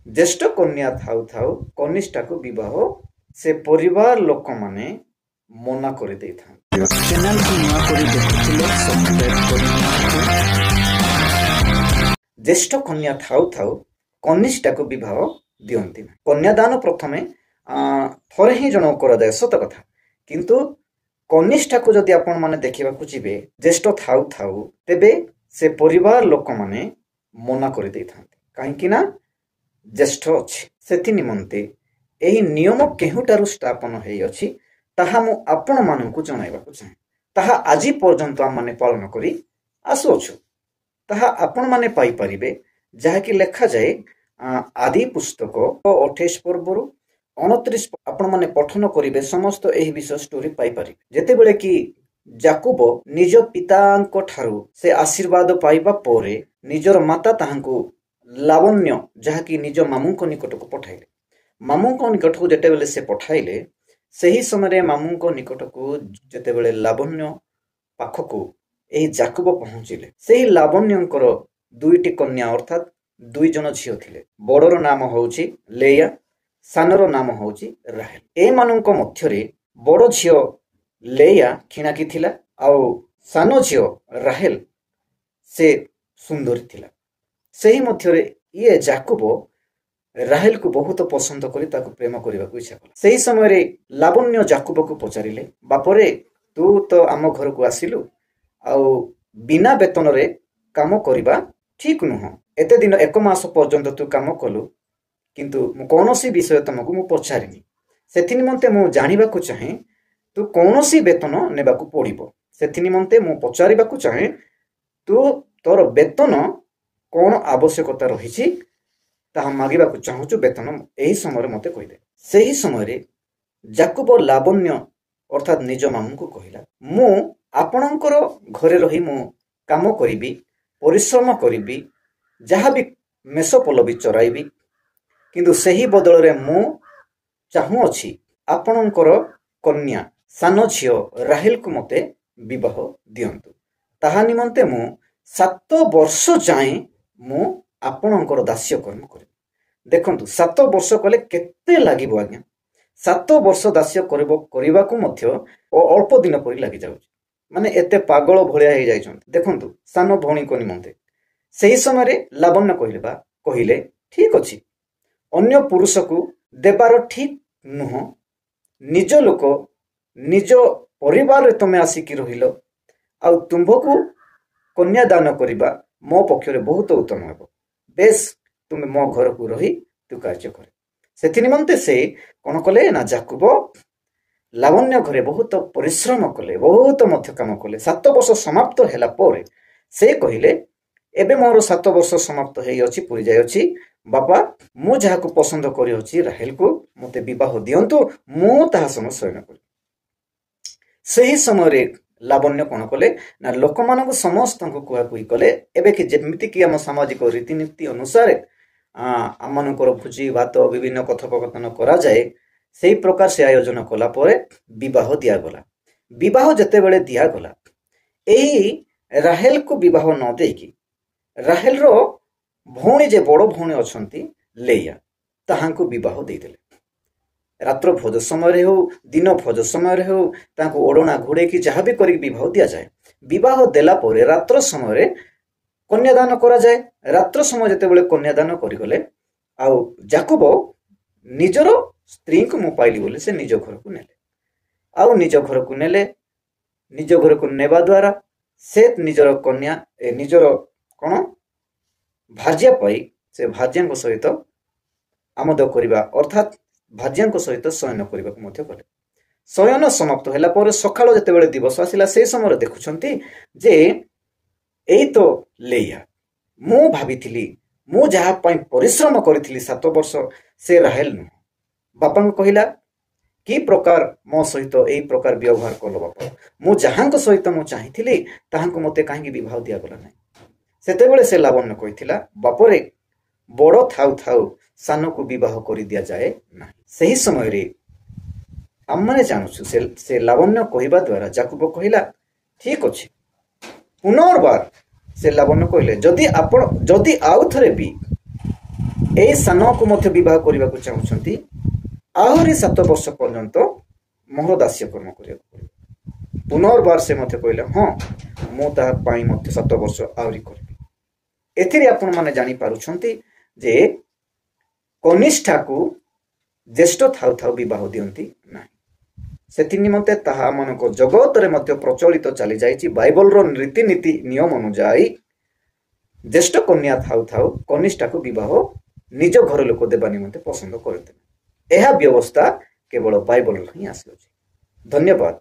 ज्येष्ठ कन्या थाउ थाउ कनिष्ठा को विवाह से परिवार लोक माने मना कर दे था। चैनल को नया करी देखुथिले सब्सक्राइब करि। ज्येष्ठ कन्या थाउ थाउ कनिष्ठा को विवाह दियंती ना। कन्यादान प्रथमे थरे ही जन कर जाए सत कथा, किंतु कनिष्ठा को जदि आपण माने देखिबा को जिवे ज्येष्ठ थाउ थाउ तेबे से परिवार लोक माने मना कर दे था। काहे कि ना ज्येष्ठ अछि सेति निमंते एही नियम केहुटारु स्थापन हेइ अछि ताहा मु आपण माननकु जणाइबा को चाहे। ताहा आजि पर्यंत हम माने पालन करी आसुछु। ताहा आपण माने पाई परिबे जहा कि लेखा जाए आदि पुस्तक 28 पर्वरु 29 आपण माने पठन करिवे समस्त एही विषय स्टोरी पाई परिबे। जेते बेले कि जाकुब निज पितांको ठारू से आशीर्वाद पाइबा पोरे निजर माता ताहांको लावण्य जहा कि निज मामूंको निकट को पठाइले। मामूंको निकट को जेते बेले से पठाइले सही समय मामूंको निकट को जेते बेले लावण्य पाखको एही जाकुब पहुंचिले। सही लावण्यंकर दुईटी कन्या अर्थात दुई जन झियो थिले। बड़र नाम होउची लेया, सानर नाम होउची राहेल। ए मानंको मध्यरे बड़ झियो लेया खिणाकी थिला आउ सानो झियो राहेल से सुंदरी थिला। सही मध्यरे ये जाकुब राहेल को बहुत पसंद करी ताको प्रेम करबा को इच्छा कला। सही समय रे लावण्य जाकुब को पचारिले, बापरे तू तो आम घर को आसिलु आउ बिना वेतन रे काम करबा ठीक नुह। एते दिन 1 मास पर्यंत तू काम कलु, किंतु मु कोनोसी विषय तुमको मु पचारिनी। सेथि निमंते मु जानिबा को चाहे तू कोनोसी वेतन नेबा को पड़िबो। सेथि निमंते मु पचारिबा को चाहे तू तोर वेतन कौन आवश्यकता रही ताहा मागिबा को चाहूचु, वेतन एही समय मते कहि दे। सही समय जाकुब लावण्य अर्थात निज मामू को कहिला, मु आपणकर घरे रही मु काम करिबी, परिश्रम करिबी, जहा भी मेष पलबी चराइबी, किंतु सही बदल रे मु चाहू अछि आपणकर कन्या सानो झियो राहेल को मते विवाह दियंतु। ताहा निमंते मु 7 वर्ष जाए मु आपणकर दास्य कर्म करी। देखंतु 7 वर्ष कले केते लागिबो आज्ञा। 7 वर्ष दास्य करबा को मध्य अल्प दिन परि लागि जाउछि। माने एते पागल भलिया हे जाइछन। देखंतु सानो भौणी को निमंते सही समय रे लावण्य कहिले ठीक अछि, अन्य पुरुष को देबार ठीक नुह। निज लोक निज परिवार रे तमे आसी कि रहिलो आ तुंभको कन्यादान करिबा मो पक्षरे बहुत उत्तम हेबो। बेस तुमे मो घर को रही तू कार्य करे। सेथि निमंते से कोन कले ना जाकुब लावण्य घरे बहुत परिश्रम कले, बहुत मध्य काम कले। 7 वर्ष समाप्त हैला पोरे से कहिले एबे मोर 7 वर्ष समाप्त हेइ अछि, पुरी जाय अछि। बापा मु जहा को पसंद करि अछि राहेल को मते विवाह दियंतु, मु ताहा संग शयन करि। सही समय रे लावण्य कोन कले ना लोक मानक समस्त को कुआ कुई कले। एबे कि जेमिति कि हम सामाजिक रीतिनीति अनुसार आम मानकर भोजी भात विभिन्न कथोपकथन करा जाए, सेही प्रकार से आयोजन कला परे विवाह दिया गला। विवाह जते बेले दिया गला, एही राहेल को विवाह न देकी राहेल रो भौणी जे बड़ भौणी अछंती लेया ताहांको विवाह दे देले। रात्र भोज समय हो, दिन भोज समय हो, तांको ओढ़ना घोड़े की जहाँ भी करी विवाह दिया जाए। विवाह देला परे रात्र समय कन्यादान करा जाए। रात्र समय जते बेले कन्यादान करी गले आउ जाकुब निजर स्त्री को मु पाइली बोले से निज घर को नेले। आउ निज घर को नेले, निज घर को नेबा द्वारा से निजर कन्या निजर कोन भार्या पाई से भार्या सहित आमोद करिबा अर्थात भार्या सहित शयन करने को गले। शयन समाप्त होला पर सकाळ जेतेबेले दिवस आसिला से समय देखुछंती जे एई तो लेया मु भाबिथिली मु जहा पई परिश्रम करिथिली 7 वर्ष से राहेल न। बापा को कहिला कि प्रकार मो सहित एई प्रकार व्यवहार कलो बापा, मु जहांको सहित मु चाहिथिली ताहांको मते काहेकि विवाह दिया गला नै। सेतेबेले से लावण्य कहिथिला बापरे बड़ थाउ थाउ सानो को विवाह कर दिया जाए ना। सही समय रे आम माने जानछु से लावण्य कहवा द्वारा जाकुब कहिला ठीक अछि। पुनर्बार से लावण्य कहले जदि आउ थरे भी ଏଇ ସାନକୁ ମଧ୍ୟ ବିବାହ କରିବାକୁ ଚାହୁଁଛନ୍ତି, ଆହୁରି 7 ବର୍ଷ ପର୍ଯ୍ୟନ୍ତ ମୋହର ଦାସ୍ୟ କର୍ମ କରିବାକୁ ପଡ଼ିବ। ପୁନର୍ବାର ସେ ମୋତେ କହିଲେ, ହଁ ମୁଁ ତାହା ପାଇଁ ମଧ୍ୟ 7 ବର୍ଷ ଆହୁରି କରିବି। ଏଥିରେ ଆପଣମାନେ ଜାଣିପାରୁଛନ୍ତି ଯେ କନିଷ୍ଠାକୁ ଜ୍ୟେଷ୍ଠ ଥାଉ ଥାଉ ବିବାହ ଦିଅନ୍ତି ନାହିଁ। ସେଥି ନିମନ୍ତେ ତାହା ଆମମାନଙ୍କ ଜଗତରେ ମଧ୍ୟ ପ୍ରଚଳିତ ଚାଲିଯାଇଛି। ବାଇବଲର ରୀତିନୀତି ନିୟମ ଅନୁଯାୟୀ ଜ୍ୟେଷ୍ଠ କନ୍ୟା ଥାଉ ଥାଉ କନିଷ୍ଠାକୁ ବିବାହ ନିଜ ଘର ଲୋକ ଦେବା ନିମନ୍ତେ ପସନ୍ଦ କରନ୍ତି। ଏହା ବ୍ୟବସ୍ଥା କେବଳ ବାଇବଲରୁ ହିଁ ଆସିଅଛି। ଧନ୍ୟବାଦ।